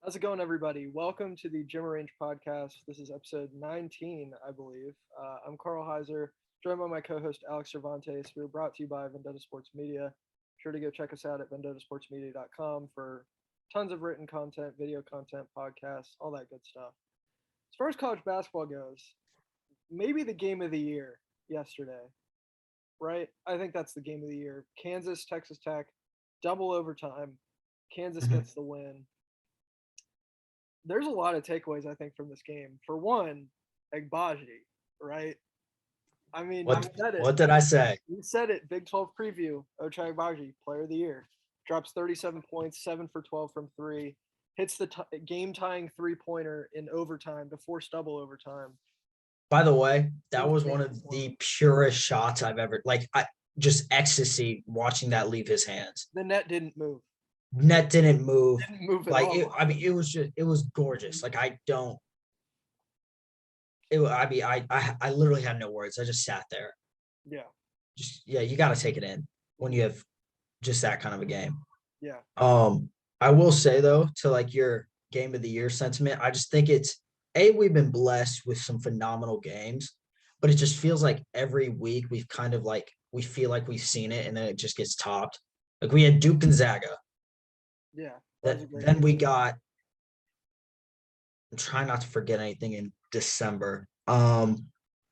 How's it going, everybody? Welcome to the Gym Range podcast. This is episode 19, I believe. I'm Carl Heiser, joined by my co-host Alex Cervantes. We're brought to you by Vendetta Sports Media. Be sure to go check us out at vendettasportsmedia.com for tons of written content, video content, podcasts, all that good stuff. As far as college basketball goes, maybe the game of the year yesterday, right? I think that's the game of the year. Kansas, Texas Tech, double overtime. Kansas Mhm. gets the win. There's a lot of takeaways I think from this game. For one, Agbaji, right? I mean, you What said it. what did I say? You said it. Big 12 preview. Ochai Agbaji, Player of the Year, drops 37 points, 7 for 12 from three, hits the game tying 3-pointer in overtime to force double overtime. By the way, that was one Insane of the performance. purest shots I've ever I just ecstasy watching that leave his hands. The net didn't move. Net didn't move. Didn't move at Like all. it was gorgeous. Like I don't it I mean I literally had no words. I just sat there. Yeah. Just yeah, you got to take it in when you have just that kind of a game. Yeah. Um I will say though, to like your game of the year sentiment, I just think we've been blessed with some phenomenal games, but it just feels like every week we've kind of like we feel like we've seen it and then it just gets topped. Like we had Duke Gonzaga. Yeah. That was a great Then game. we got I'm trying not to forget anything in December.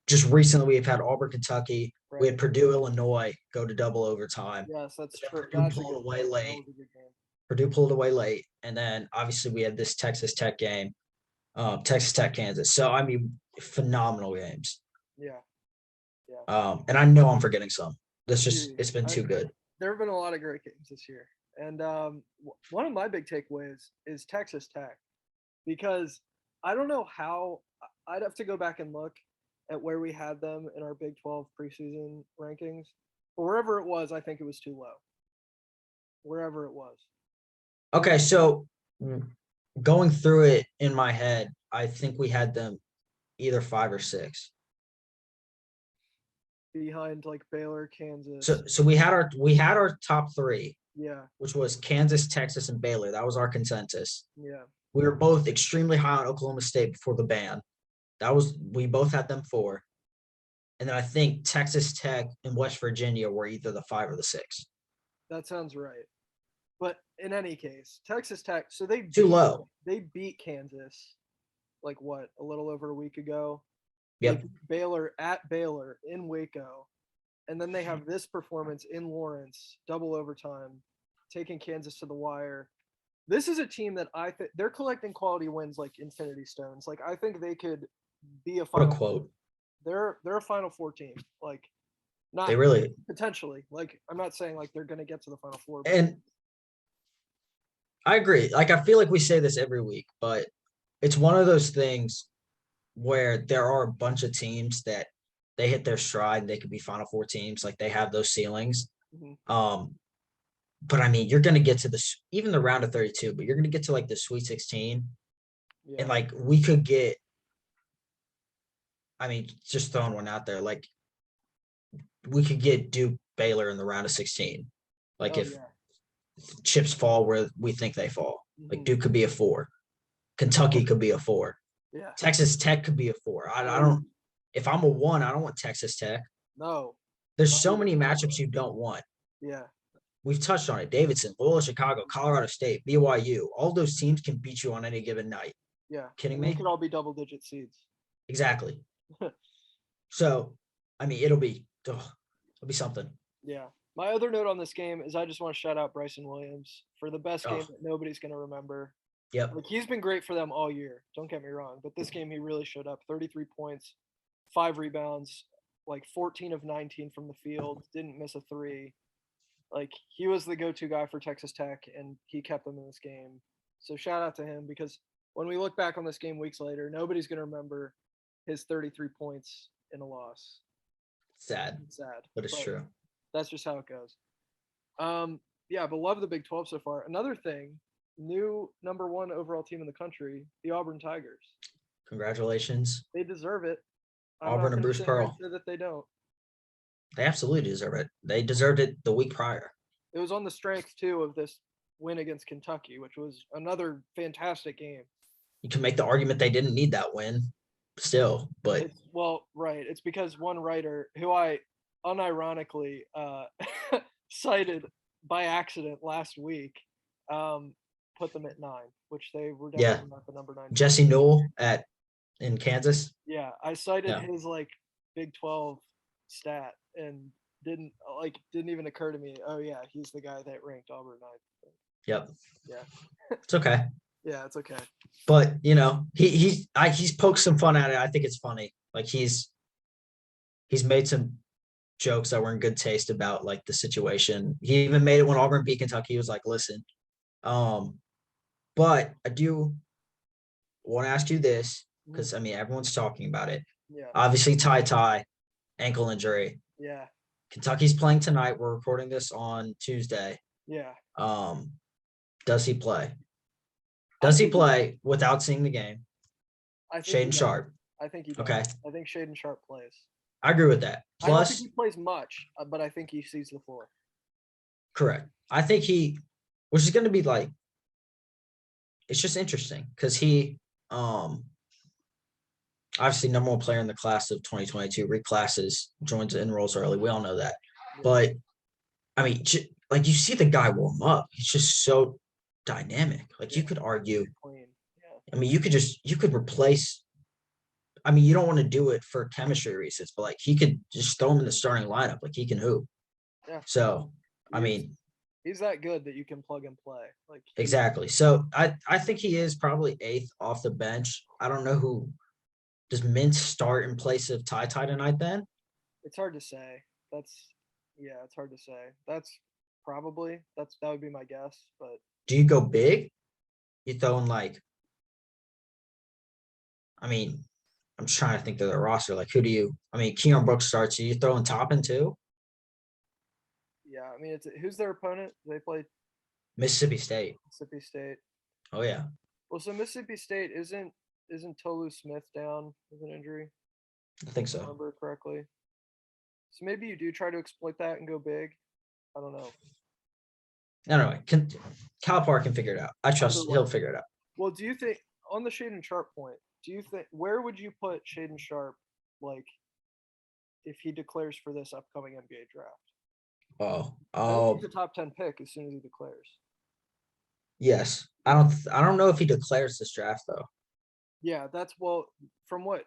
Just recently we've had Auburn, Kentucky. We Right. had Purdue, Illinois go to double overtime. Yes, that's Then true. Purdue That's a pulled good away game. That late. was a good game. Purdue pulled away late, and then obviously we had this Texas Tech game, Texas Tech, Kansas. So I mean, phenomenal games. Yeah. Yeah. And I know I'm forgetting some. That's just Dude, it's been too good. there have been a lot of great games this year. And one of my big takeaways is Texas Tech because I don't know how I'd have to go back and look at where we had them in our Big 12 preseason rankings. But wherever it was, I think it was too low. Wherever it was. Okay, so going through it in my head, I think we had them either 5 or 6. Behind like Baylor, Kansas. So we had our top 3, Yeah. which was Kansas, Texas, and Baylor. That was our consensus. Yeah. We were both extremely high on Oklahoma State before the ban. We both had them 4. And then I think Texas Tech and West Virginia were either the 5 or the 6. That sounds right. But in any case, Texas Tech, so they Too beat low. they beat Kansas like what, a little over a week ago. They Yep. beat Baylor at Baylor in Waco. And then they have this performance in Lawrence, double overtime, taking Kansas to the wire. This is a team that I think they're collecting quality wins like Infinity Stones. Like I think they could be a What a Final Four. quote. They're a Final Four team. Like not They really potentially. Like I'm not saying like they're gonna get to the Final Four, but and I agree. Like I feel like we say this every week, but it's one of those things where there are a bunch of teams that they hit their stride, they could be Final Four teams, like they have those ceilings. mhm, Um, but I mean, you're gonna get to even the round of 32, but you're gonna get to like the Sweet 16, and yeah. like we could get. I mean, just throwing one out there, like we could get Duke Baylor in the round of 16. Like Oh if yeah. chips fall where we think they fall, like Mhm, Duke could be a 4, Kentucky could be a 4, yeah. Texas Tech could be a 4. I Oh don't. If I'm a 1, I don't want Texas Tech. no. There's Not so even many close. matchups you don't want. Yeah. We've touched on it. Davidson, Loyola Chicago, Colorado State, BYU. All those teams can beat you on any given night. Yeah. Kidding And they me? could all be double digit seeds. Exactly. So, I mean, it'll be something. Yeah. My other note on this game is I just want to shout out Bryson Williams for the best game Oh, that nobody's going to remember. yep. Like he's been great for them all year. Don't get me wrong, but this game he really showed up. 33 points, 5 rebounds, like 14 of 19 from the field, didn't miss a 3. Like he was the go-to guy for Texas Tech and he kept them in this game. So shout out to him because when we look back on this game weeks later, nobody's going to remember his 33 points in a loss. Sad, It's sad, but it's but true. that's just how it goes. Yeah, but love the Big 12 so far. Another thing, new number 1 overall team in the country, the Auburn Tigers. Congratulations, They deserve it. I'm not Auburn and going to Bruce sit here and Pearl. say that they don't. They absolutely deserve it. They deserved it the week prior. It was on the strength too of this win against Kentucky, which was another fantastic game. You can make the argument they didn't need that win still, but Right. It's because one writer who I unironically cited by accident last week put them at 9, which they were definitely not the number 9. Jesse Newell in Kansas. Yeah, I cited his like Big 12 stat and didn't even occur to me. Oh yeah, he's the guy that ranked Auburn 9th. Yep. Yeah. It's okay. Yeah, it's okay. But he's poked some fun at it. I think it's funny. Like he's made some jokes that were in good taste about like the situation. He even made it when Auburn beat Kentucky. He was like, listen, but I do want to ask you this, because I mean everyone's talking about it. Yeah. Obviously, Ty ankle injury. Yeah. Kentucky's playing tonight. We're recording this on Tuesday. Yeah. Does he play? Does he play without seeing the game? Shaedon Sharpe. I think he does. Okay. I think Shaedon Sharpe plays. I agree with that. Plus, I don't think he plays much, but I think he sees the floor. Correct. I think which is going to be like, it's just interesting because he, obviously number one player in the class of 2022, reclasses, joins, enrolls early. We all know that. Yeah. But I mean, like you see the guy warm up. He's just so dynamic. Like you could argue, I mean, you could replace, I mean, you don't want to do it for chemistry reasons, but like he could just throw him in the starting lineup. Like he can hoop. Yeah. So, I mean, he's that good that you can plug and play. Like exactly. So I think he is probably 8th off the bench. I don't know does Mintz start in place of Ty tonight then? It's hard to say. It's hard to say. That would be my guess. But do you go big? You throw in like, I mean, I'm just trying to think of the roster. Like, Keon Brooks starts. Are you throwing Toppin too? Yeah, I mean, who's their opponent? They play Mississippi State. Oh yeah. Well, so Mississippi State isn't Tolu Smith down with an injury? I think so. Remember correctly. So maybe you do try to exploit that and go big. I don't know. Anyway, Calipari can figure it out. I trust he'll figure it out. Well, do you think on the Shaedon Sharpe point? Do you think where would you put Shaedon Sharpe, like, if he declares for this upcoming NBA draft? He's a top 10 pick as soon as he declares. Yes, I don't know if he declares this draft though. Yeah, from what?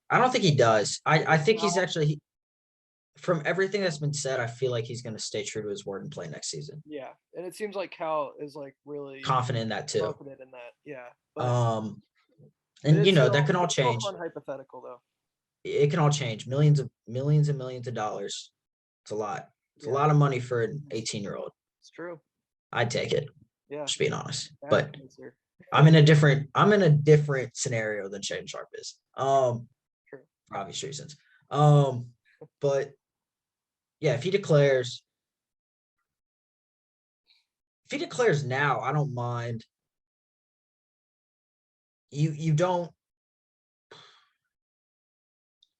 I don't think he does. I think he's actually, from everything that's been said, I feel like he's going to stay true to his word and play next season. Yeah, and it seems like Cal is like really confident in that too. Confident in that, yeah. But, and that can all change. It's all fun hypothetical though. It can all change. Millions and millions of dollars. It's a lot. It's a lot of money for an 18-year-old. It's true. I'd take it. Yeah. Just being honest. But I'm in a different scenario than Shaedon Sharpe is. True. For obvious reasons. But yeah, if he declares now, I don't mind. You don't.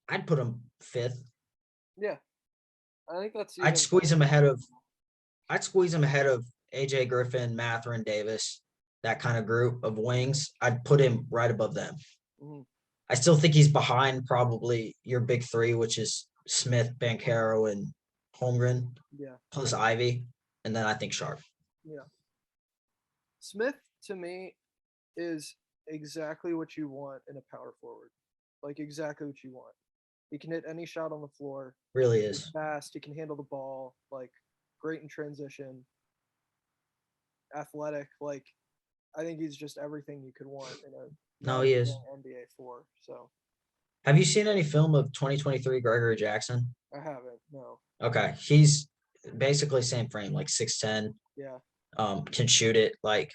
I'd put him 5th. Yeah, I think that's. I'd squeeze him ahead of AJ Griffin, Mathurin, Davis, that kind of group of wings. I'd put him right above them. Mm-hmm. I still think he's behind probably your big 3, which is Smith, Bancaro, and Holmgren. Yeah. Plus Ivy, and then I think Sharpe. Yeah. Smith to me is exactly what you want in a power forward. Like exactly what you want. He can hit any shot on the floor. Really is. He's fast. He can handle the ball. Like great in transition. Athletic. Like I think he's just everything you could want in a he is NBA 4. So. Have you seen any film of 2023 Gregory Jackson? I haven't. No. Okay, he's basically same frame, like 6'10". Yeah. Can shoot it. Like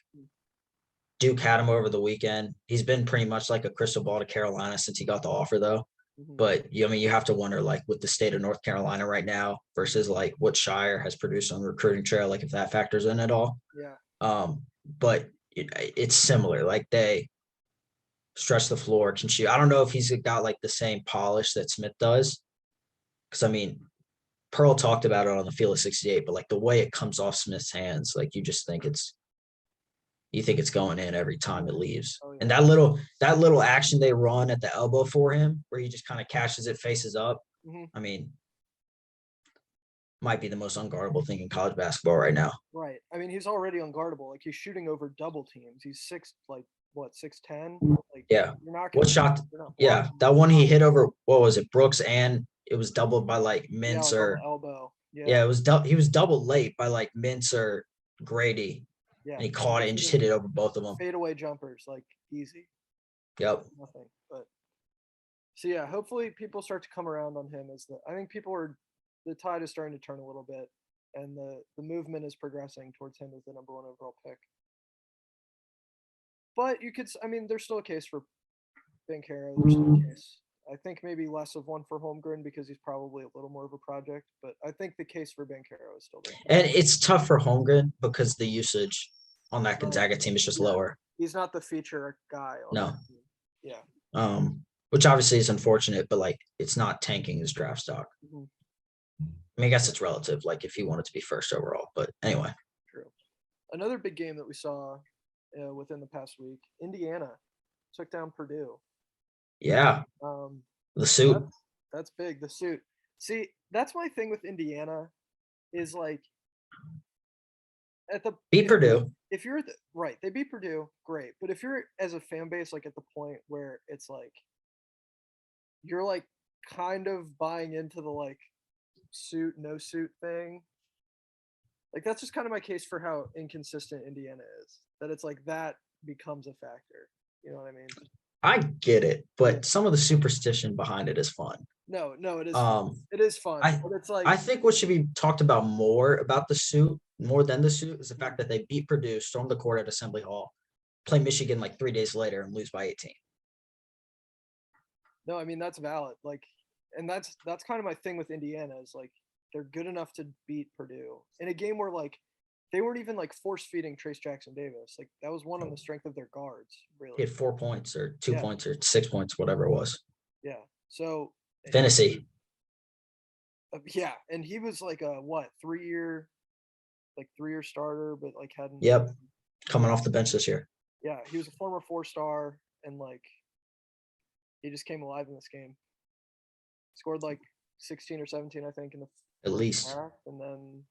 Duke had him over the weekend. He's been pretty much like a crystal ball to Carolina since he got the offer, though. Mm-hmm. But you have to wonder, like, with the state of North Carolina right now versus like what Shire has produced on the recruiting trail, like if that factors in at all. Yeah. But it's similar. Like they stretch the floor, can shoot. I don't know if he's got like the same polish that Smith does, because I mean, Pearl talked about it on the Field of 68, but like the way it comes off Smith's hands, like you just think it's you think it's going in every time it leaves. Oh, yeah. And that little action they run at the elbow for him, where he just kind of catches it, faces up. Mm-hmm. I mean, might be the most unguardable thing in college basketball right now. Right. I mean, he's already unguardable. Like, he's shooting over double teams. He's 6'10"? Like, Yeah. you're not What gonna, shot? you're not Yeah, blocking that him. one he hit over, what was it, Brooks, and it was doubled by like Yeah, Mintz like on or the elbow. yeah, it was he was doubled late by like Mintz or Grady, Yeah. and he caught it and just hit it over both of them. Fadeaway jumpers, like, easy. Yep. Nothing. But so yeah, hopefully people start to come around on him I think the tide is starting to turn a little bit, and the movement is progressing towards him as the number 1 overall pick. But there's still a case for Bancaro. There's still a case. I think maybe less of one for Holmgren because he's probably a little more of a project, but I think the case for Bancaro is still there. And it's tough for Holmgren because the usage on that Gonzaga team is just lower. He's not the feature guy. No. Yeah. Which obviously is unfortunate, but like it's not tanking his draft stock. Mm-hmm. I mean, I guess it's relative, like if he wanted to be first overall, but anyway. True. Another big game that we saw within the past week, Indiana took down Purdue. Yeah. The suit. That's big. The suit. See, that's my thing with Indiana is like beat Purdue. If you're right, they beat Purdue, great. But if you're as a fan base like at the point where it's like you're like kind of buying into the like suit no suit thing, like that's just kind of my case for how inconsistent Indiana is. That it's like that becomes a factor. You know what I mean? I get it, but some of the superstition behind it is fun. No, it is. It is fun. But it's like I think what should be talked about more about the suit, more than the suit, is the fact that they beat Purdue, stormed the court at Assembly Hall, play Michigan like 3 days later, and lose by 18. No, I mean that's valid. Like, and that's kind of my thing with Indiana is like they're good enough to beat Purdue in a game where like they weren't even like force feeding Trace Jackson Davis. Like that was one on the strength of their guards. Really, he had 4 points or 2 points or 6 points, whatever it was. Yeah. So Tennessee. Yeah, and he was like a 3-year starter, but like hadn't. Yep, coming off the bench this year. Yeah, he was a former 4-star, and like he just came alive in this game. Scored like 16 or 17, I think, in the at least, half, and then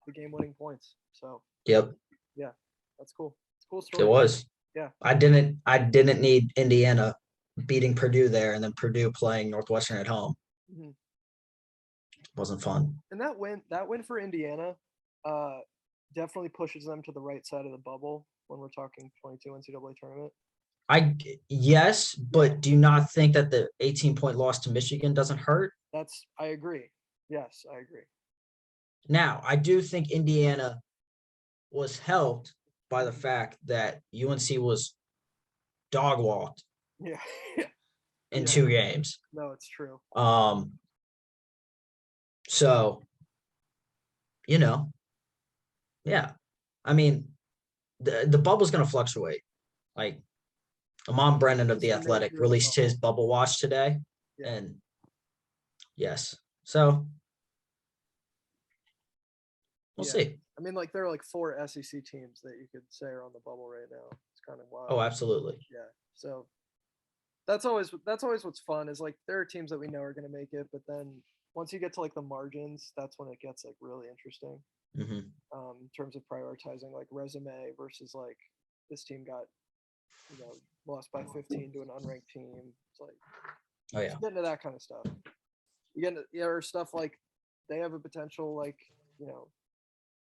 the game-winning points. So. Yep. Yeah, that's cool. It's a cool story. It was. Yeah. I didn't need Indiana beating Purdue there, and then Purdue playing Northwestern at home. Mm-hmm. Wasn't fun. And that win for Indiana definitely pushes them to the right side of the bubble when we're talking 22 NCAA tournament. Yes, but do you not think that the 18-point loss to Michigan doesn't hurt? I agree. Yes, I agree. Now, I do think Indiana was helped by the fact that UNC was dog walked. Yeah. in 2 games. No, it's true. So, yeah. I mean, the bubble's going to fluctuate. Like, Amon Brennan of The Athletic released his bubble watch today. Yeah. And, yes. So, we'll see. I mean, like, there are, like, 4 SEC teams that you could say are on the bubble right now. It's kind of wild. Oh, absolutely. Yeah. So, that's always what's fun is, like, there are teams that we know are going to make it, but then once you get to, like, the margins, that's when it gets, like, really interesting. Mm-hmm. In terms of prioritizing, like, resume versus, like, this team got, lost by 15 to an unranked team. It's like, oh yeah, get into that kind of stuff. You get into or stuff like they have a potential, like,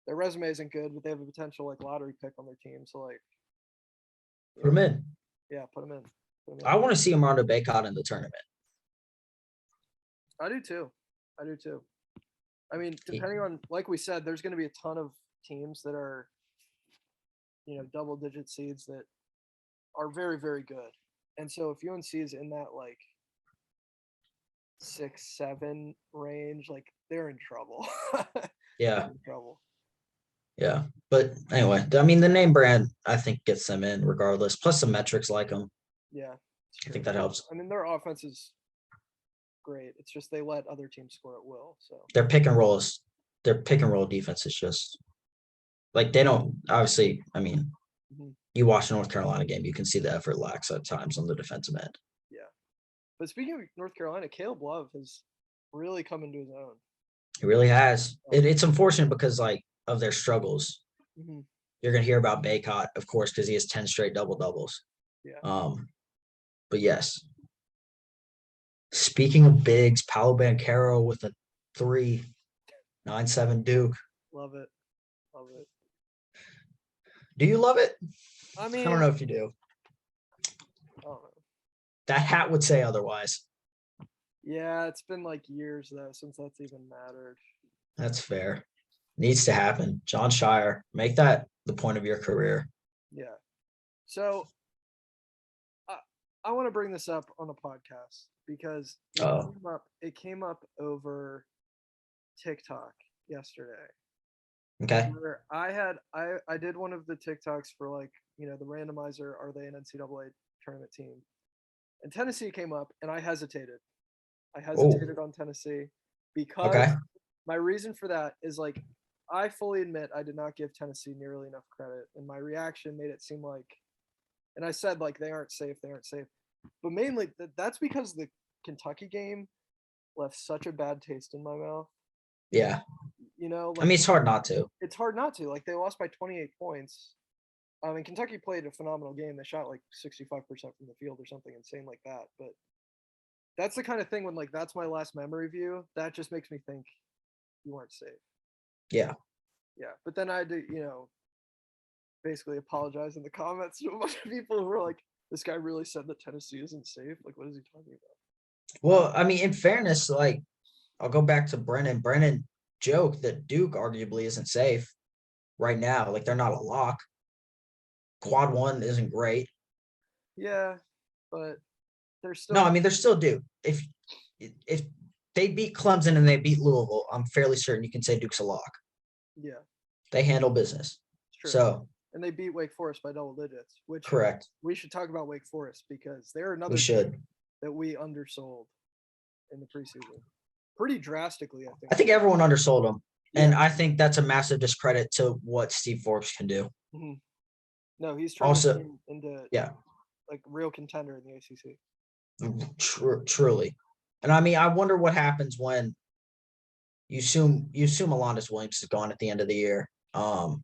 their resume isn't good, but they have a potential, like, lottery pick on their team. So, like, put them in. Yeah, put them in. I want to see Armando Bacot in the tournament. I do too. I mean, depending on, like we said, there's going to be a ton of teams that are, double-digit seeds that are very, very good. And so if UNC is in that, like, 6-7 range, like, they're in trouble. Yeah. In trouble. Yeah. But anyway, I mean, the name brand, I think, gets them in regardless. Plus, some metrics like them. Yeah. I think that helps. I mean, their offense is great. It's just they let other teams score at will. So their pick and roll defense is just like they don't obviously. I mean, Mhm. You watch the North Carolina game, you can see the effort lacks at times on the defensive end. Yeah. But speaking of North Carolina, Caleb Love has really come into his own. He really has. It's unfortunate because like of their struggles. Mhm. You're gonna hear about Baycott, of course, because he has 10 straight double doubles. Yeah. But yes. Speaking of bigs, Paolo Bancaro with a 3.97 Duke. Love it. Love it. Do you love it? I I mean, don't know if you do. I don't know. That hat would say otherwise. Yeah, it's been like years though since that's even mattered. That's fair. Needs to happen. John Shire, make that the point of your career. Yeah. So I want to bring this up on the podcast because it came up over TikTok yesterday. Okay. Where I did one of the TikToks for like, the randomizer, are they an NCAA tournament team? And Tennessee came up and I hesitated. I hesitated on Tennessee because Okay. my reason for that is like I fully admit I did not give Tennessee nearly enough credit, and my reaction made it seem like, and I said like they aren't safe, but mainly that's because the Kentucky game left such a bad taste in my mouth. Yeah. Like I mean, it's hard not to. It's hard not to. Like they lost by 28 points. I mean, Kentucky played a phenomenal game. They shot like 65% from the field or something insane like that. But that's the kind of thing when like that's my last memory view. That just makes me think you weren't safe. Yeah. Yeah. But then I had to, basically apologize in the comments to a bunch of people who were like, this guy really said that Tennessee isn't safe. Like, what is he talking about? Well, I mean, in fairness, like I'll go back to Brennan. Brennan joked that Duke arguably isn't safe right now. Like they're not a lock. Quad one isn't great. Yeah, but they're still. No, I mean they're still Duke. If they beat Clemson and they beat Louisville, I'm fairly certain you can say Duke's a lock. Yeah, They handle business. it's true. So and they beat Wake Forest by double digits, which correct. We should talk about Wake Forest because they're another We should. team that we undersold in the preseason pretty drastically. I think everyone undersold them, and Yeah. I think that's a massive discredit to what Steve Forbes can do. Mm-hmm. No, he's turned Also, into yeah, like real contender in the ACC. Truly. And I mean, I wonder what happens when you assume Alondas Williams is gone at the end of the year. Paolo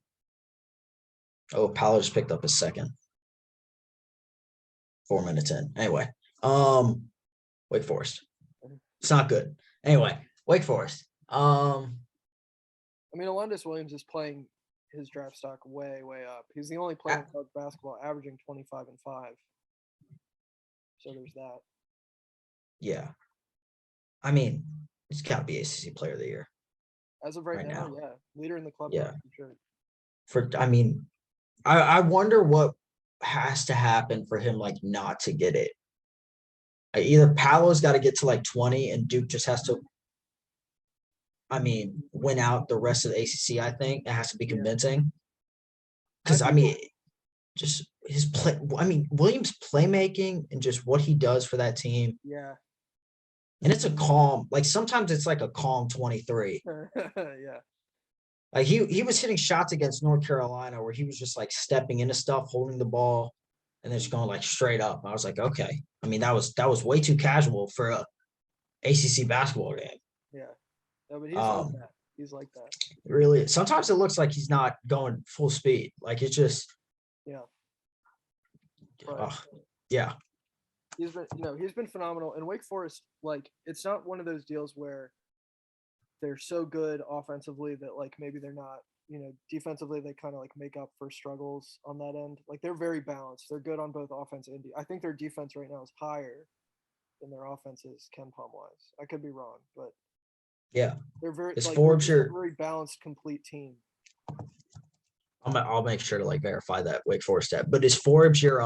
just picked up his second. 4 minutes in. Anyway, Wake Forest. It's not good. Anyway, Wake Forest. I mean, Alondas Williams is playing his draft stock way, way up. He's the only player in college basketball averaging 25 and 5. So there's that. Yeah. I mean, he's got to be ACC Player of the Year. As of right now, yeah. Leader in the club. Yeah. For sure. I mean, I wonder what has to happen for him, like, not to get it. Either Paolo's got to get to, like, 20, and Duke just has to, win out the rest of the ACC, I think. It has to be convincing. Because, just his play. Williams' playmaking and just what he does for that team. Yeah. And it's a calm, like sometimes it's like a calm 23. Yeah. Like he was hitting shots against North Carolina where he was just like stepping into stuff, holding the ball, and then just going like straight up. I was like, okay. I mean, that was way too casual for a ACC basketball game. Yeah. No, but he's like that. He's like that. Really, sometimes it looks like he's not going full speed. Like it's just. Yeah. Right. Yeah. He's been phenomenal. And Wake Forest, like, it's not one of those deals where they're so good offensively that like maybe they're not, defensively they kind of like make up for struggles on that end. Like they're very balanced. They're good on both offense and I think their defense right now is higher than their offense is KenPom wise. I could be wrong, but yeah, they're very is like Forbes they're a very balanced, complete team. I'll make sure to like verify that Wake Forest stat. But is Forbes your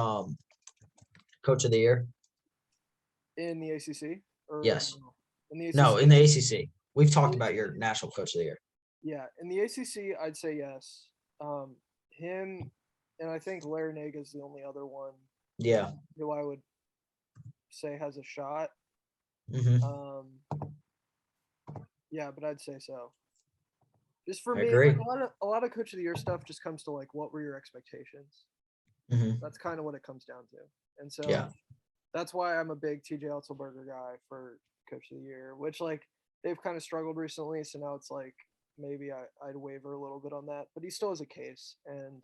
coach of the year? In the ACC? Yes. In the ACC? No, in the ACC. We've talked about your national coach of the year. Yeah, in the ACC, I'd say yes. Him, and I think Larinaga is the only other one. Yeah. Who I would say has a shot. Mm-hmm. Yeah, but I'd say so. Just for I me, agree. like a lot of coach of the year stuff just comes to like, what were your expectations? That's kind of what it comes down to. And so Yeah. that's why I'm a big TJ Otzelberger guy for Coach of the Year, which like they've kind of struggled recently. So now it's like maybe I'd waver a little bit on that, but he still has a case. And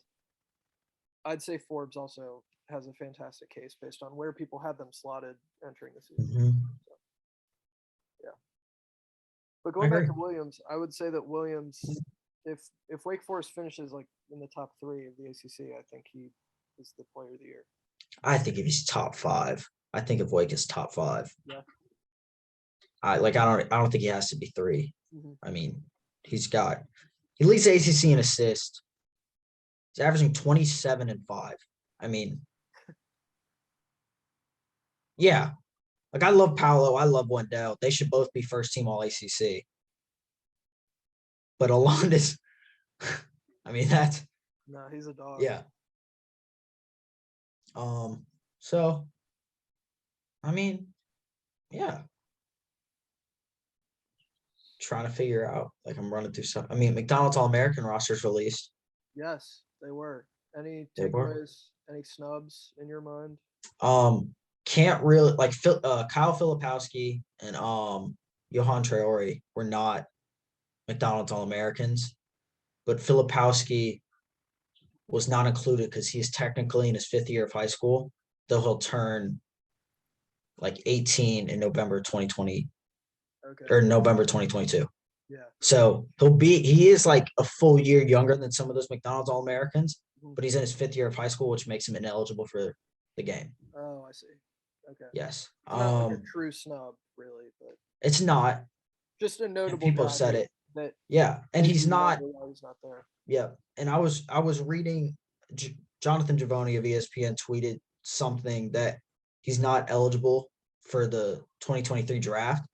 I'd say Forbes also has a fantastic case based on where people had them slotted entering the season. So, yeah. But I going back agree. to Williams, I would say that Williams, if Wake Forest finishes like in the top 3 of the ACC, I think he is the player of the year. I think if he's top 5, I think if Wake is top 5. Yeah. I don't think he has to be 3. Mm-hmm. I mean, he leads the ACC in assists. He's averaging 27 and 5. I mean, yeah. Like I love Paolo, I love Wendell. They should both be first team all ACC. But Alonda's, I mean, that's No, he's a dog. yeah. So I mean, yeah. Trying to figure out, like I'm running through some. I mean, McDonald's All-American roster's released. Yes, they were. Any They were. takeaways? Any snubs in your mind? Can't really like Kyle Filipowski and Johan Traore were not McDonald's All-Americans, but Filipowski was not included because he's technically in his 5th year of high school, though he'll turn like 18 in November 2020 or November 2022. Yeah. So he is like a full year younger than some of those McDonald's All-Americans, but he's in his 5th year of high school, which makes him ineligible for the game. Oh, I see. Okay. Yes. It's not like a true snub, really, but it's not. Just a notable. People have said it. That yeah, and he's not. He's not there. Yeah, and I was reading Jonathan Givony of ESPN tweeted something that he's not eligible for the 2023 draft.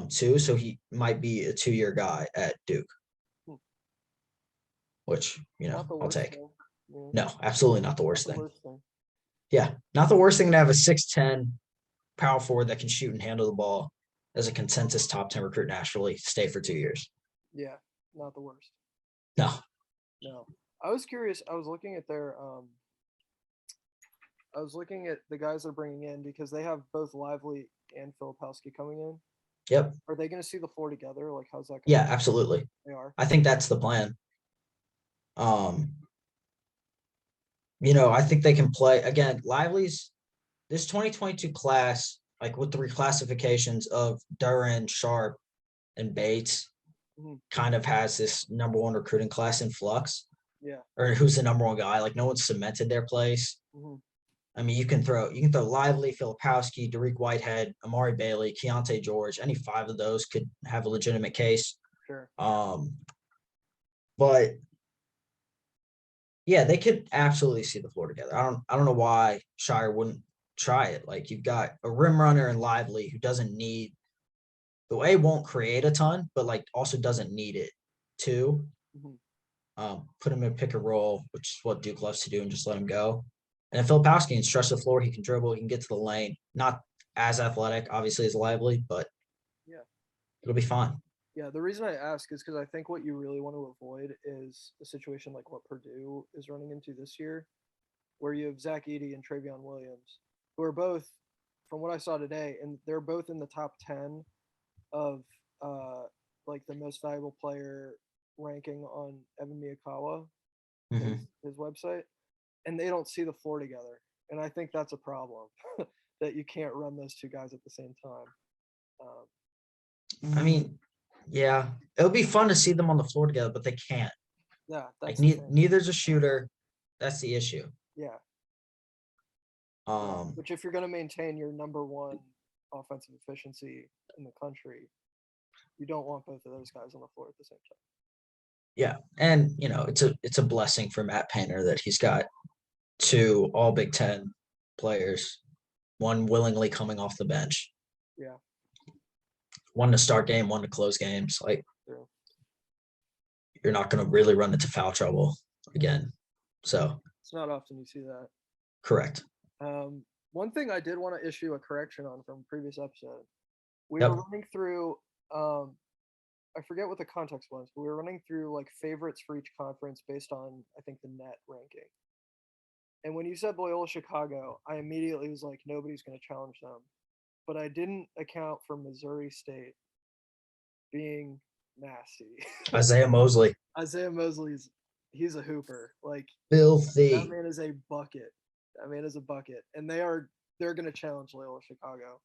Too, so he might be a 2-year guy at Duke, which I'll take. Yeah. No, absolutely not the worst thing. Yeah, not the worst thing to have a 6'10" power forward that can shoot and handle the ball as a consensus top 10 recruit nationally stay for 2 years. Yeah, not the worst. No. I was curious. I was looking at their I was looking at the guys they're bringing in because they have both Lively and Filipowski coming in. Yep. Are they going to see the floor together? Like, how's that going? Yeah, absolutely. They are. I think that's the plan. I think they can play again. Lively's this 2022 class, like with the reclassifications of Duran, Sharp, and Bates, kind of has this number 1 recruiting class in flux. Yeah. Or who's the number 1 guy? Like no one's cemented their place. I mean, you can throw Lively, Filipowski, Dariq Whitehead, Amari Bailey, Keontae George. Any 5 of those could have a legitimate case. Sure. But yeah, they could absolutely see the floor together. I don't know why Shire wouldn't try it. Like you've got a rim runner and Lively who won't create a ton, but like also doesn't need it too. Put him in pick and roll, which is what Duke loves to do, and just let him go. And if Filipowski can stretch the floor, he can dribble, he can get to the lane. Not as athletic, obviously, as Lively, but yeah, it'll be fine. Yeah, the reason I ask is because I think what you really want to avoid is a situation like what Purdue is running into this year, where you have Zach Edey and Travion Williams, who are both, from what I saw today, and they're both in the top 10 of like the most valuable player ranking on Evan Miyakawa, his website, and they don't see the floor together. And I think that's a problem that you can't run those 2 guys at the same time. I mean, yeah, it'll be fun to see them on the floor together, but they can't. Yeah, that's like neither's a shooter. That's the issue. Yeah. Which if you're going to maintain your number 1 offensive efficiency in the country, you don't want both of those guys on the floor at the same time. Yeah, and it's a blessing for Matt Painter that he's got 2 all Big Ten players, 1 willingly coming off the bench. Yeah. 1 to start game, 1 to close games. Like you're not going to really run into foul trouble again. So it's not often you see that. Correct. One thing I did want to issue a correction on from previous episode. We were running through I forget what the context was, but we were running through like favorites for each conference based on I think the net ranking. And when you said Loyola Chicago, I immediately was like, nobody's going to challenge them. But I didn't account for Missouri State being nasty. Isaiah Mosley, Isaiah Mosley's he's a hooper. Like that filthy. man is a bucket. That man is a bucket. And they're going to challenge Loyola Chicago.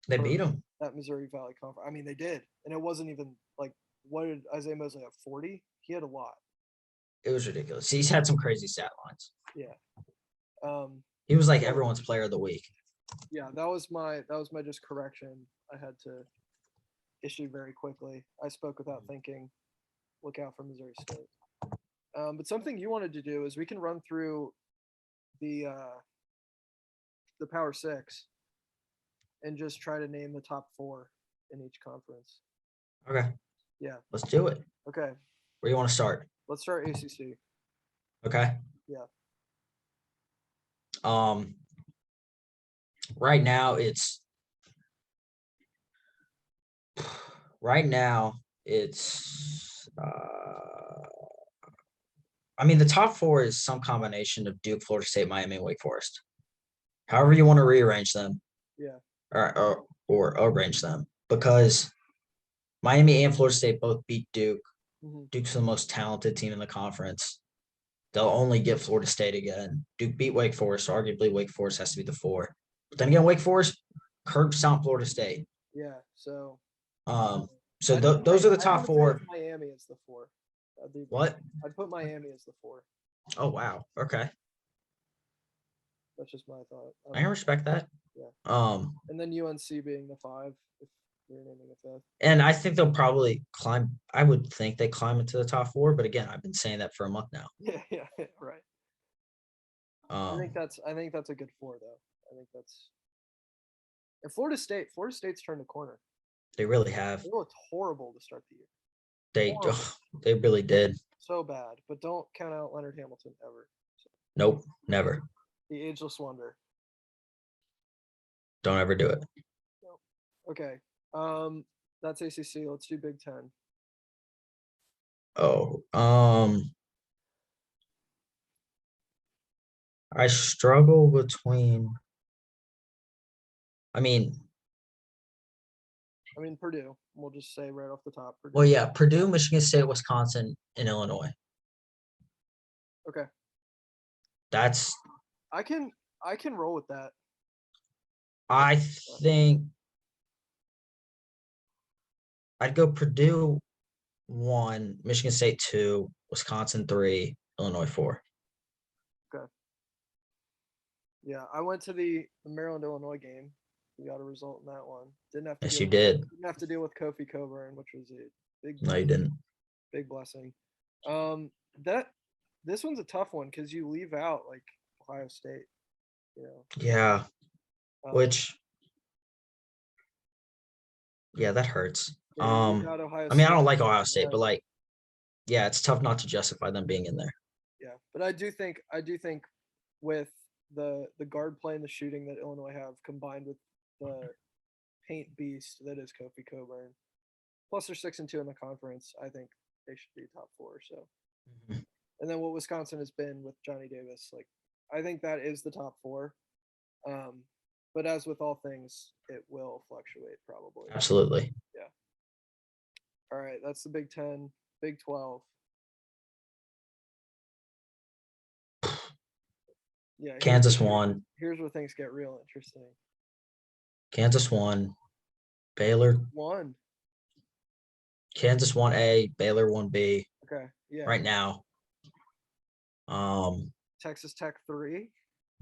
They beat him. That Missouri Valley Conference. I mean, they did. And it wasn't even like, what did Isaiah Mosley have? 40? He had a lot. It was ridiculous. He's had some crazy stat lines. Yeah. He was like everyone's player of the week. Yeah, that was my just correction I had to issue very quickly. I spoke without thinking. Look out for Missouri State. But something you wanted to do is we can run through the Power Six and just try to name the top 4 in each conference. Okay. Yeah. Let's do it. Okay. Where do you want to start? Let's start ACC. Okay. Yeah. Right now it's I mean, the top 4 is some combination of Duke, Florida State, Miami, and Wake Forest. However you want to rearrange them. Yeah. Or arrange them, because Miami and Florida State both beat Duke. Mm-hmm. Duke's the most talented team in the conference. They'll only get Florida State again. Duke beat Wake Forest. So arguably, Wake Forest has to be the 4. But then again, Wake Forest curbs out Florida State. Yeah. So. Those are the top 4. Miami is the 4. What? I'd put Miami as the 4. Oh wow. Okay. That's just my thought. I can respect that. Yeah. And then UNC being the 5, if you're naming a 5th. And I think they'll probably climb. I would think they climb into the top 4, but again, I've been saying that for a month now. Yeah, right. I think that's a good 4 though. I think that's. And Florida State's turned a corner. They really have. They looked horrible to start the year. They really did. So bad, but don't count out Leonard Hamilton ever. So. Nope, never. The ageless wonder. Don't ever do it. Nope. Okay. That's ACC. Let's do Big Ten. Oh, I struggle between. I mean, Purdue. We'll just say right off the top. Purdue. Well, yeah, Purdue, Michigan State, Wisconsin, and Illinois. Okay. That's. I can roll with that. I think I'd go Purdue 1, Michigan State 2, Wisconsin 3, Illinois 4. Okay. Yeah, I went to the Maryland-Illinois game. We got a result in that one. Didn't have to. Yes, you did. Didn't have to deal with Kofi Coburn, which was a big. No, you didn't. Big blessing. This one's a tough one because you leave out like Ohio State. You know. Yeah. Yeah, that hurts. Yeah, I don't like Ohio State, but like, yeah, it's tough not to justify them being in there. Yeah, but I do think with the guard play and the shooting that Illinois have combined with the paint beast that is Kofi Coburn, plus they're 6-2 in the conference, I think they should be top 4. So, And then what Wisconsin has been with Johnny Davis, like I think that is the top 4. But as with all things, it will fluctuate probably. Absolutely. Yeah. All right, that's the Big 10. Big 12. Yeah. Kansas won. Here's where things get real interesting. Kansas won. Baylor won. Kansas 1A, Baylor 1B. Okay. Yeah. Right now. Texas Tech 3.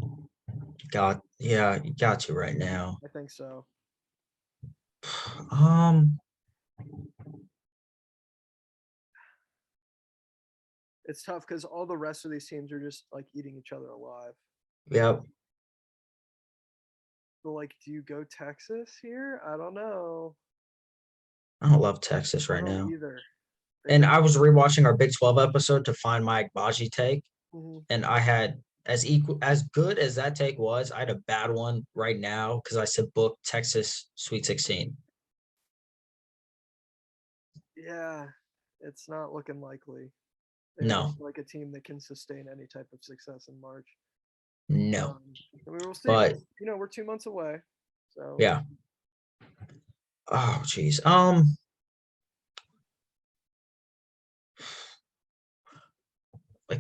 You got to right now. I think so. It's tough because all the rest of these teams are just like eating each other alive. Yep. So, like, do you go Texas here? I don't know. I don't love Texas right now either. And I was rewatching our Big 12 episode to find my Agbaji take, and I had as good as that take was, I had a bad one right now because I said book Texas Sweet 16. Yeah, it's not looking likely. No, like a team that can sustain any type of success in March. No, I mean, we'll see. but We're 2 months away. So yeah. Oh, geez. Like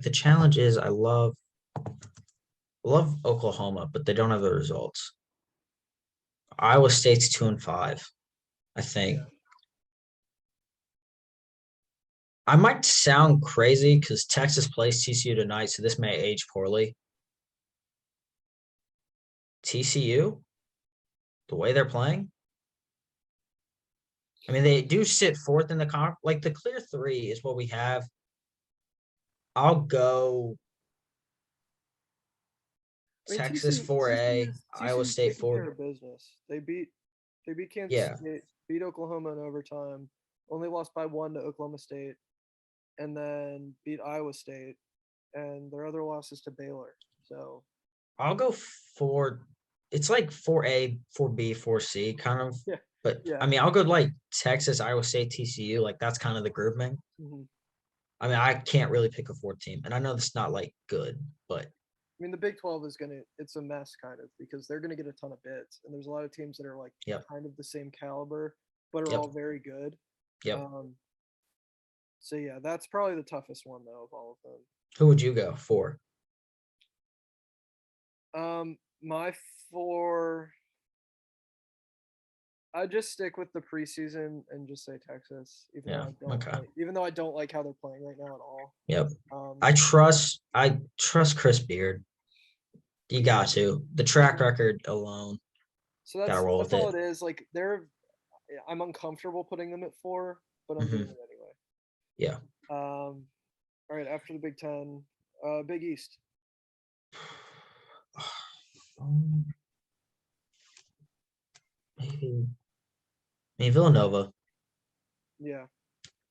the challenge is I love Oklahoma, but they don't have the results. Iowa State's 2-5, I think. yeah. I might sound crazy because Texas plays TCU tonight, so this may age poorly. TCU, the way they're playing, I mean, they do sit fourth in the comp. Like the clear three is what we have. I'll go I mean, Texas 4A, Iowa TCU's State taking 4. care of business. They beat Kansas Yeah, State, beat Oklahoma in overtime, only lost by 1 to Oklahoma State, and then beat Iowa State, and their other losses to Baylor. So I'll go 4. It's like 4A, 4B, 4C kind of. yeah, But yeah. I mean, I'll go like Texas, Iowa State, TCU. Like that's kind of the grouping. Mm-hmm. I mean, I can't really pick a fourth team, and I know that's not like good, but I mean, the Big 12 it's a mess kind of because they're gonna get a ton of bids, and there's a lot of teams that are like Yep. kind of the same caliber, but are Yep. all very good. Yep. So yeah, that's probably the toughest one though of all of them. Who would you go for? My 4, I just stick with the preseason and just say Texas, Yeah. Okay. Even though I don't like how they're playing right now at all. Yep. I trust Chris Beard. You got to. The track record alone. So Gotta roll that's with all it. it is. Like I'm uncomfortable putting them at 4, but I'm doing it anyway. Yeah. All right, after the Big Ten, Big East. Maybe. I mean Villanova, Yeah.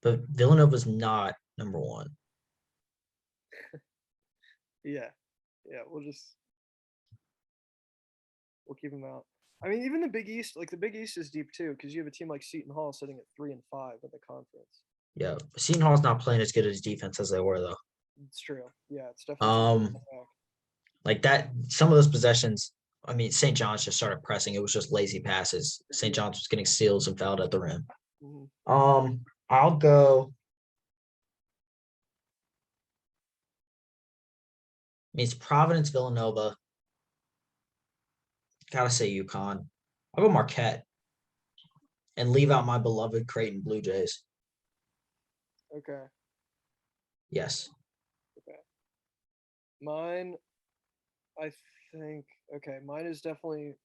but Villanova's not number 1. Yeah. Yeah. We'll keep them out. I mean, even the Big East, like the Big East is deep too, because you have a team like Seton Hall sitting at 3 and 5 in the conference. Yeah. Seton Hall's not playing as good as defense as they were though. It's true. Yeah, it's definitely like that. Some of those possessions. I mean, St. John's just started pressing. It was just lazy passes. St. John's was getting seals and fouled at the rim. Mm-hmm. I'll go. I mean, it's Providence, Villanova. Gotta say UConn. I'll go Marquette and leave out my beloved Creighton Blue Jays. Okay. Yes. Okay. Mine, I think. Okay, mine is definitely.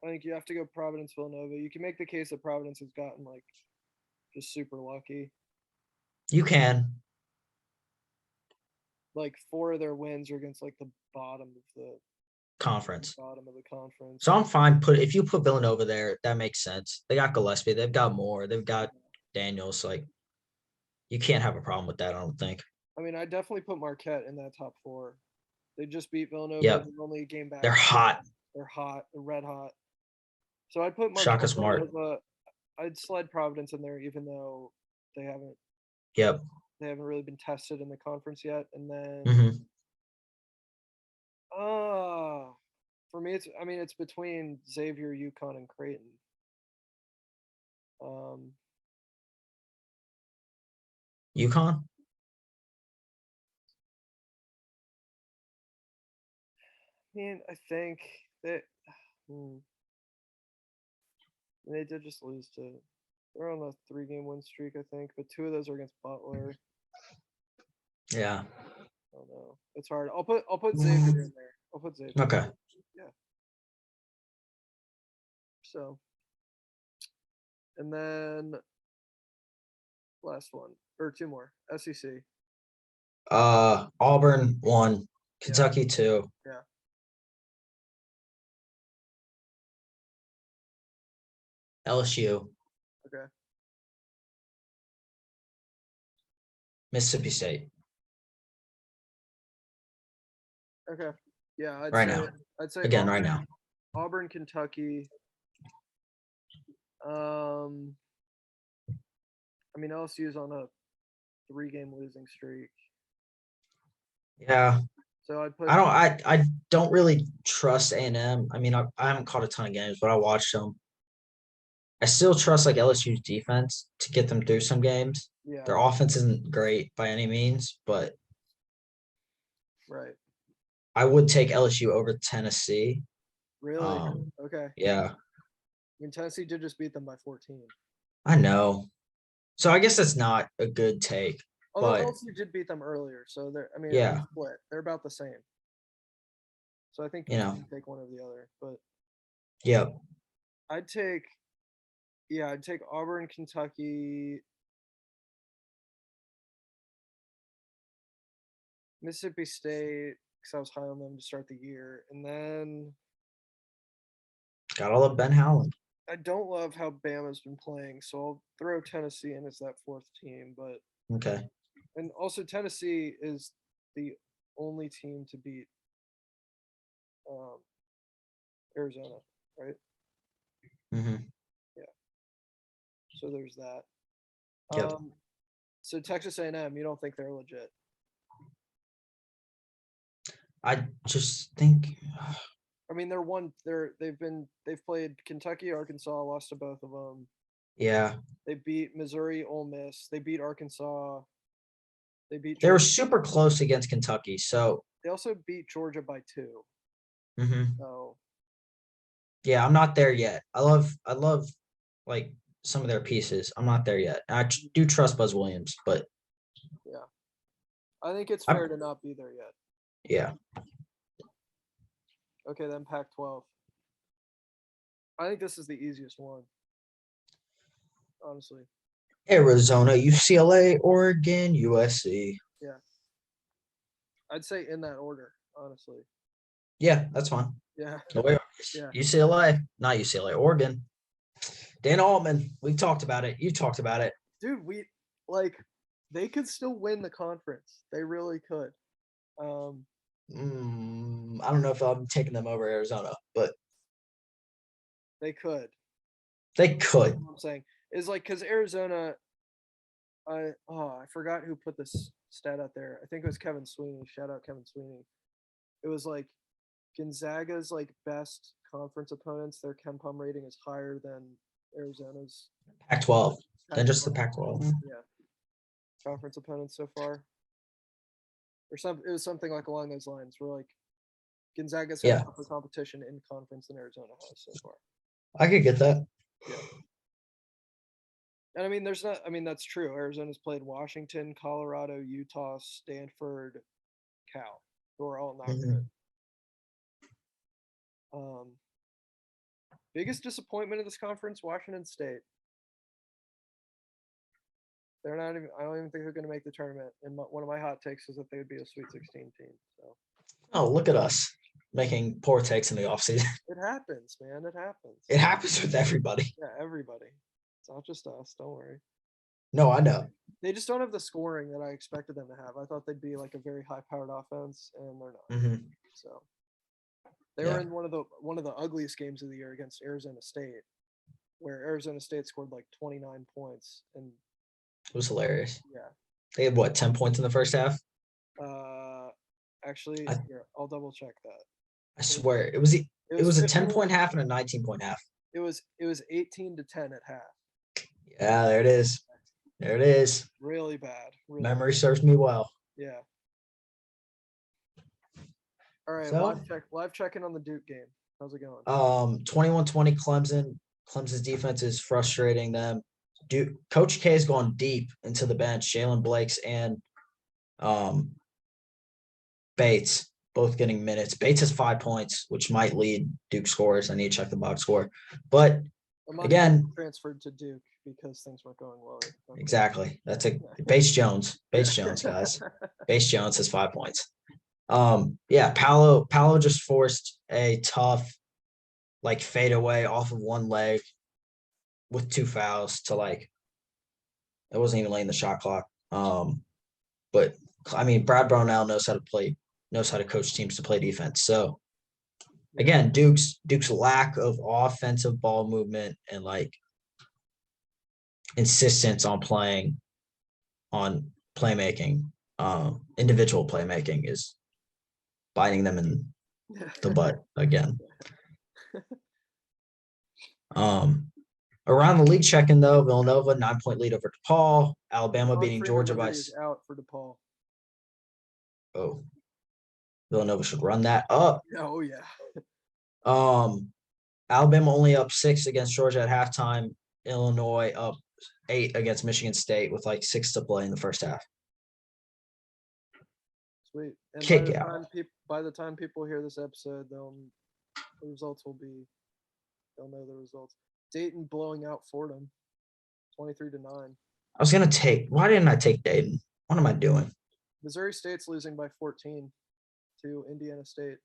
I think you have to go Providence, Villanova. You can make the case that Providence has gotten like just super lucky. You can. Like 4 of their wins are against like the bottom of the conference. So I'm fine. If you put Villanova there, that makes sense. They got Gillespie. They've got Moore. They've got Daniels. Like, you can't have a problem with that, I don't think. I mean, I definitely put Marquette in that top 4. They just beat Villanova. Yep. They're only a game back. They're hot. They're hot. They're red hot. So I'd put Marquette. Shaka Smart. I'd slide Providence in there, even though they haven't. Yep. They haven't really been tested in the conference yet, and then. For me, it's between Xavier, UConn, and Creighton. UConn? I mean, I think that they did just lose to. They're on a 3-game win streak, I think, but 2 of those are against Butler. Yeah. I don't know. It's hard. I'll put Xavier in there. I'll put Xavier. Okay. Yeah. So. And then last one or 2 more. SEC. Auburn 1, Kentucky 2. Yeah. LSU. Okay. Mississippi State. Okay. Yeah. I'd say again Auburn, right now. Auburn, Kentucky. I mean, LSU's on a 3-game losing streak. Yeah. So I'd put I don't really trust A&M. I mean, I haven't caught a ton of games, but I watched them. I still trust like LSU's defense to get them through some games. yeah, Their offense isn't great by any means, but right. I would take LSU over Tennessee. Really? Okay. Yeah, I mean, Tennessee did just beat them by 14. I know. So I guess that's not a good take, Although but LSU did beat them earlier, so I mean, it was yeah, split. They're about the same. So I think you you know, can take one or the other. But yeah. I'd take, yeah, I'd take Auburn, Kentucky, Mississippi State, because I was high on them to start the year. And then Got all of Ben Howland. I don't love how Bama's been playing, so I'll throw Tennessee in as that fourth team. But Okay. and also Tennessee is the only team to beat um, Arizona, right? Hmm. Yeah. So there's that. Yep. So Texas A&M, you don't think they're legit? I just think, I mean, they've played Kentucky, Arkansas, lost to both of them. yeah, They beat Missouri, Ole Miss. They beat Arkansas. They beat they were Georgia. super close against Kentucky. So, They also beat Georgia by 2. mhm. So Yeah, I'm not there yet. I love like some of their pieces. I'm not there yet. I do trust Buzz Williams, but yeah, I think it's I, fair to not be there yet. yeah, Okay, then Pac-12. I think this is the easiest one, honestly. Arizona, UCLA, Oregon, USC. Yeah, I'd say in that order, honestly. Yeah, that's fine. Yeah, No way. yeah, UCLA, not UCLA, Oregon. Dan Altman, we talked about it. You talked about it. dude. Like they could still win the conference. They really could. Um, I don't know if I'm taking them over Arizona, but they could. they could. What I'm saying is like because Arizona, I forgot who put this stat out there. I think it was Kevin Sweeney. Shout out Kevin Sweeney. It was like Gonzaga's like best conference opponents. Their KenPom rating is higher than Arizona's Pac-12, then just the Pac-12. Pac-12. Yeah, conference opponents so far, or some. It was something like along those lines. Where like Gonzaga's had Yeah, tougher competition in conference than Arizona has so far. I could get that. Yeah. And I mean, there's not. I mean, that's true. Arizona's played Washington, Colorado, Utah, Stanford, Cal, who are all not Mhm. good. Um, biggest disappointment of this conference, Washington State. They're not even. I don't even think they're going to make the tournament. And one of my hot takes is that they would be a Sweet 16 team. So Oh, look at us making poor takes in the offseason. it happens, man. It happens. It happens with everybody. Yeah, everybody. It's not just us. Don't worry. No, I know. They just don't have the scoring that I expected them to have. I thought they'd be like a very high-powered offense, and they're not. Hmm. So they were in one of the ugliest games of the year against Arizona State, where Arizona State scored like 29 points, and It was hilarious. yeah. They had what, 10 points in the first half? Actually, I, here I'll double check that. I swear it was It a 51. 10-point half and a 19-point half. It was 18-10 at half. Yeah, there it is. There it is. Really bad. Really Memory bad. serves me well. Yeah. All right, So, live checking on the Duke game. How's it going? 21-20 Clemson. Clemson's defense is frustrating them. Coach K has gone deep into the bench. Jalen Blakes and Bates both getting minutes. Bates has 5 points, which might lead Duke scores. I need to check the box score. But again, transferred to Duke because things weren't going well. Exactly. That's a Bates Jones. Bates Jones, guys. Bates Jones has 5 points. Yeah, Paolo just forced a tough like fadeaway off of one leg with 2 fouls to like it wasn't even laying the shot clock. But I mean Brad Brownell knows how to coach teams to play defense. So again, Duke's lack of offensive ball movement and like insistence on playmaking, individual playmaking is biting them in the butt again. Around the league check-in, though, Villanova, 9-point lead over DePaul. Alabama beating Georgia by... is out for DePaul. Oh. Villanova should run that up. Oh, yeah. Alabama only up 6 against Georgia at halftime. Illinois up 8 against Michigan State with like 6 to play in the first half. Sweet. And Kick out. By the time people hear this episode, the results will be. They'll know the results. Dayton blowing out Fordham, 23-9. I was gonna take. Why didn't I take Dayton? What am I doing? Missouri State's losing by 14 to Indiana State.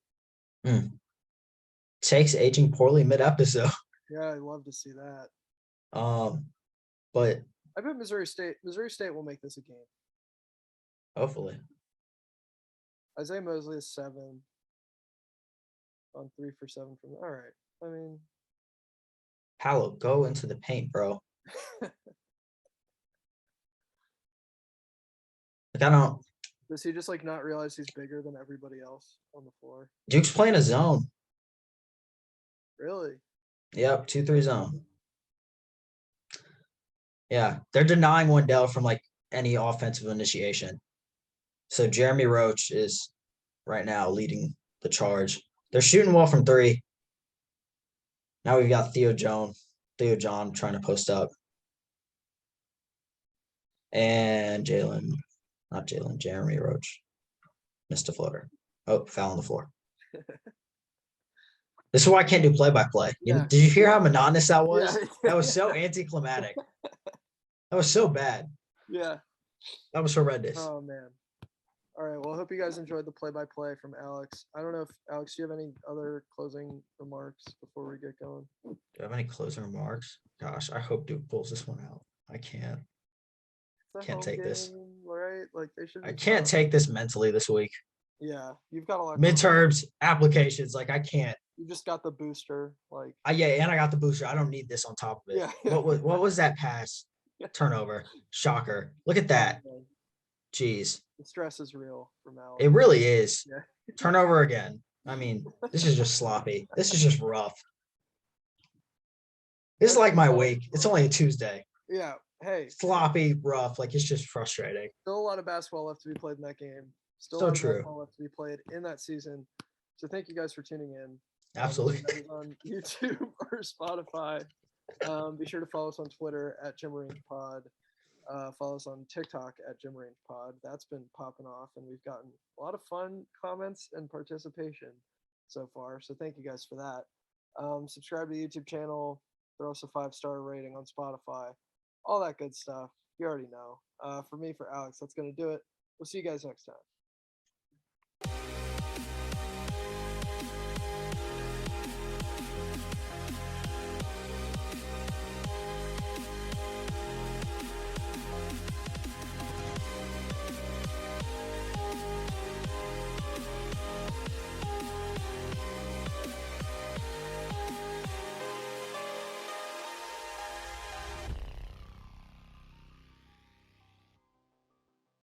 Takes aging poorly mid-episode. Yeah, I'd love to see that. But I bet Missouri State will make this a game. Hopefully. Isaiah Mosley is 7 on 3 for 7 from. All right. I mean, Paolo, go into the paint, bro. Like, I don't. Does he just like not realize he's bigger than everybody else on the floor? Duke's playing a zone. Really? Yep, 2-3 zone. Yeah, they're denying Wendell from like any offensive initiation. So Jeremy Roach is right now leading the charge. They're shooting well from 3. Now we've got Theo John trying to post up. And Jeremy Roach missed a floater. Oh, foul on the floor. This is why I can't do play-by-play. Yeah. Did you hear how monotonous that was? Yeah. That was so anticlimactic. That was so bad. Yeah. That was horrendous. Oh, man. All right. Well, I hope you guys enjoyed the play-by-play from Alex. I don't know if, Alex, do you have any other closing remarks before we get going? Do you have any closing remarks? Gosh, I hope Duke pulls this one out. I can't. Can't take this. Right? Like they should. I can't take this mentally this week. Yeah, you've got a lot. Midterms, applications, like I can't. You just got the booster, like. Yeah, and I got the booster. I don't need this on top of it. Yeah. What was that pass? Turnover. Shocker. Look at that. Jeez. The stress is real from Alex. It really is. Yeah. Turnover again. I mean, this is just sloppy. This is just rough. This is like my week. It's only a Tuesday. Yeah. Hey. Sloppy, rough. Like it's just frustrating. Still a lot of basketball left to be played in that game. Still So a lot true. of basketball left to be played in that season. So thank you guys for tuning in. Absolutely. On YouTube or Spotify. Be sure to follow us on Twitter at GymRangePod. Follow us on TikTok at GymRangePod. That's been popping off, and we've gotten a lot of fun comments and participation so far. So thank you guys for that. Subscribe to the YouTube channel. Throw us a 5-star rating on Spotify. All that good stuff. You already know. For me, for Alex, that's going to do it. We'll see you guys next time.